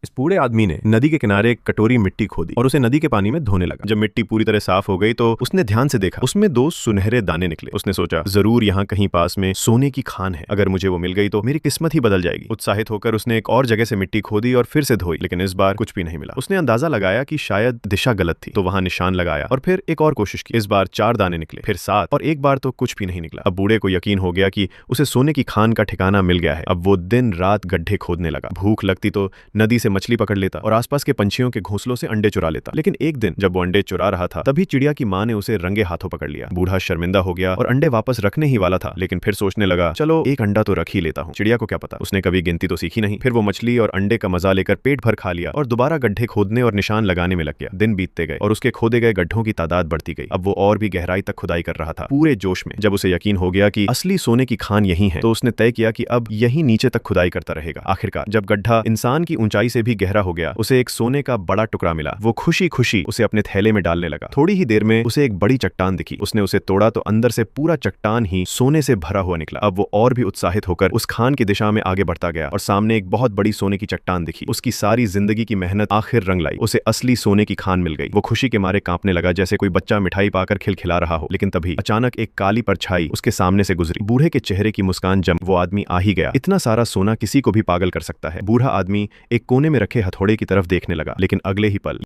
इस बूढ़े आदमी ने नदी के किनारे एक कटोरी मिट्टी खोदी और उसे नदी के पानी में धोने लगा। जब मिट्टी पूरी तरह साफ हो गई तो उसने ध्यान से देखा, उसमें दो सुनहरे दाने निकले। उसने सोचा, जरूर यहाँ कहीं पास में सोने की खान है, अगर मुझे वो मिल गई तो मेरी किस्मत ही बदल जाएगी। उत्साहित होकर उसने एक और जगह से मिट्टी खोदी और फिर से धोई, लेकिन इस बार कुछ भी नहीं मिला। उसने अंदाजा लगाया कि शायद दिशा गलत थी, तो वहां निशान लगाया और फिर एक और कोशिश की। इस बार 4 दाने निकले, फिर 7 और एक बार तो कुछ भी नहीं निकला। अब बूढ़े को यकीन हो गया कि उसे सोने की खान का ठिकाना मिल गया है। अब वो दिन रात गड्ढे खोदने लगा। भूख लगती तो नदी से मछली पकड़ लेता और आसपास के पंछियों के घोंसलों से अंडे चुरा लेता। लेकिन एक दिन जब वो अंडे चुरा रहा था, तभी चिड़िया की मां ने उसे रंगे हाथों पकड़ लिया। बूढ़ा शर्मिंदा हो गया और अंडे वापस रखने ही वाला था, लेकिन फिर सोचने लगा, चलो एक अंडा तो रख ही लेता हूँ। चिड़िया को क्या पता, उसने कभी गिनती तो सीखी नहीं। फिर वो मछली और अंडे का मजा लेकर पेट भर खा लिया और दोबारा गड्ढे खोदने और निशान लगाने में लग गया। दिन बीतते गए और उसके खोदे गए गड्ढों की तादाद बढ़ती गई। अब वो और भी गहराई तक खुदाई कर रहा था, पूरे जोश में। जब उसे यकीन हो गया कि असली सोने की खान यही है, तो उसने तय किया कि अब यही नीचे तक खुदाई करता रहेगा। आखिरकार जब गड्ढा इंसान की ऊंचाई से भी गहरा हो गया, उसे एक सोने का बड़ा टुकड़ा मिला। वो खुशी खुशी उसे अपने थैले में डालने लगा। थोड़ी ही देर में उसे एक बड़ी चट्टान दिखी। उसने उसे तोड़ा तो अंदर से पूरा चट्टान ही सोने से भरा हुआ निकला। अब वो और भी उत्साहित होकर उस खान की दिशा में आगे बढ़ता गया और सामने एक बहुत बड़ी सोने की चट्टान दिखी। उसकी सारी जिंदगी की मेहनत आखिर रंग लाई। उसे असली सोने की खान मिल गई। वो खुशी के मारे कांपने लगा, जैसे कोई बच्चा मिठाई पाकर खिलखिला रहा हो। लेकिन तभी अचानक एक काली परछाई उसके सामने से गुजरी। बूढ़े के चेहरे की मुस्कान जम वो आदमी आ ही गया। इतना सारा सोना किसी को भी पागल कर सकता है। बूढ़ा आदमी एक कोने में रखे हथौड़े की तरफ देखने लगा, लेकिन अगले ही पल